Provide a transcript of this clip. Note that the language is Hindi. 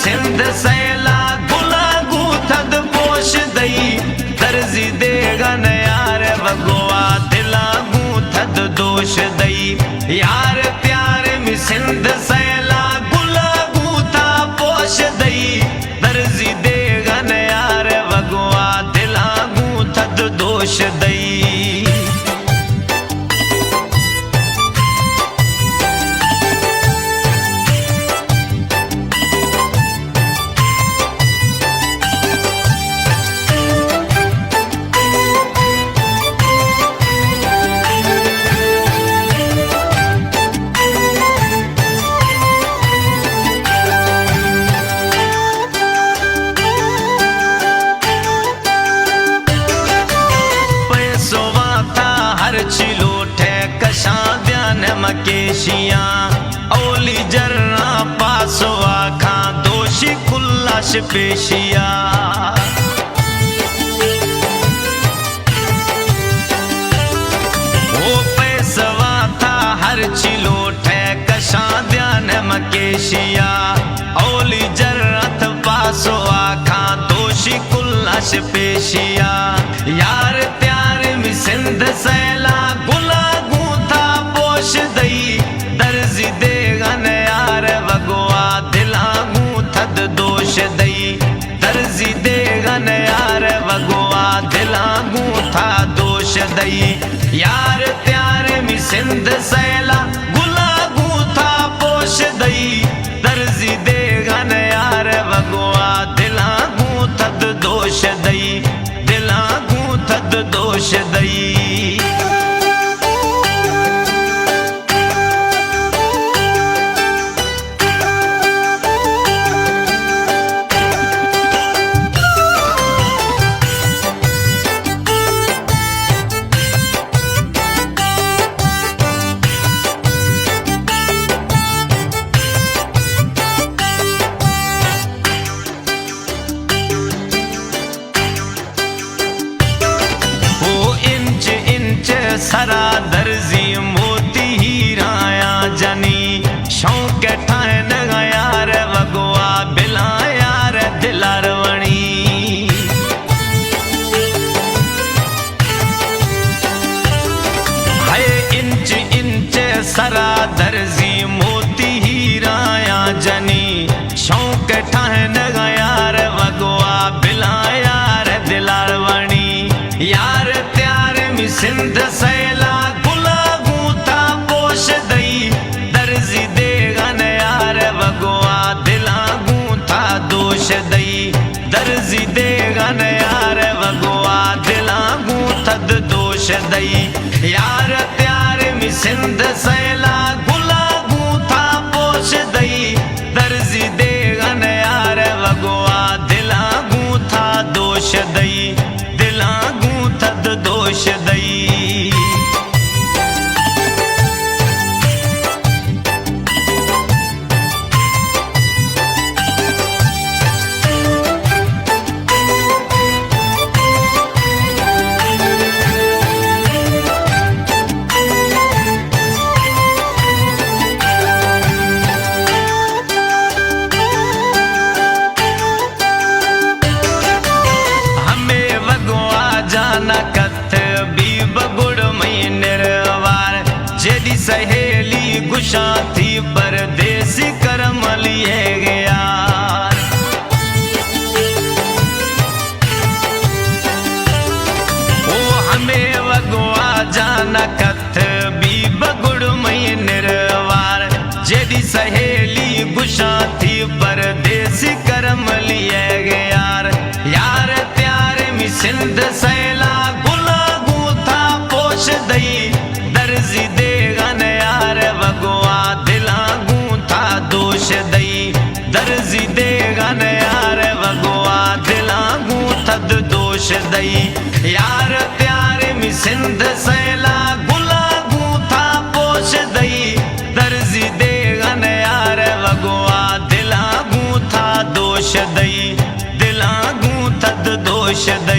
सिंध सैला गुला गूथद पोश दई दर्जी देगन यार वगवा दिला गूथद दोष दई यार प्यार में सिंध सैला गुला गूथा पोश दई दर्जी देगन यार वगवा दिला गूथद दोष दई। मकेशिया ओली जर्रा पासवा खा दोषी कुल्लाश पेशिया वो पैसवा था हर चिलोट है कशा ध्यान मकेशिया ओली जर्रत पासवा खा दोषी कुल्लाश पेशिया यार प्यार में सिंध सैला गुला गूथा पोश दई दर्जी देगन यार वगवा दिला गूथद दोष दई दर्जी देगन यार वगवा दिला गूथा दोष दई यार प्यार में सिंध सैला गुला गूथा पोश दई दर्जी देगन यार वगवा दिला गूथद दोष दई दिला गूथद दोष दई। सरा दर्जी मोती हीराया जनी शौक ठान यार वगवा बिला यार दिलारवणी है इंच इंच सरा दर्जी मोती हीराया जनी शौक ठान यार वगवा बिला यार दिलारवणी यार प्यार में सिंध सैला गुला गूथा पोश दई दर्जी देगन यार वगवा दिला गूथा दोष दई दर्जी देगन यार वगवा दिला गूथद दोष दई यार प्यार में सिंध सैला गुला गूथा पोश दई दर्जी देगन यार वगवा दिला गूथा दोष दई दिला गूथद दोष दई। सहेली गुशा थी परदेसी करम लिए गया ओ हमें वगवा जाना कथ भी बगुड़ मई निर्वार जेदी सहेली गुशा थी परदेसी करम लिए गया यार प्यार में सिंध सैला गुला गूथा पोश दई दर्जी देगन यार वगवा दिला गूथा दोष दई दर्जी देगन यार वगवा दिला गूथद दोष दई यार प्यार में सिंध सैला गुला गूथा पोश दई दर्जी देगन यार वगवा दिला गूथा दोष दई दिला गूथद दोष दई।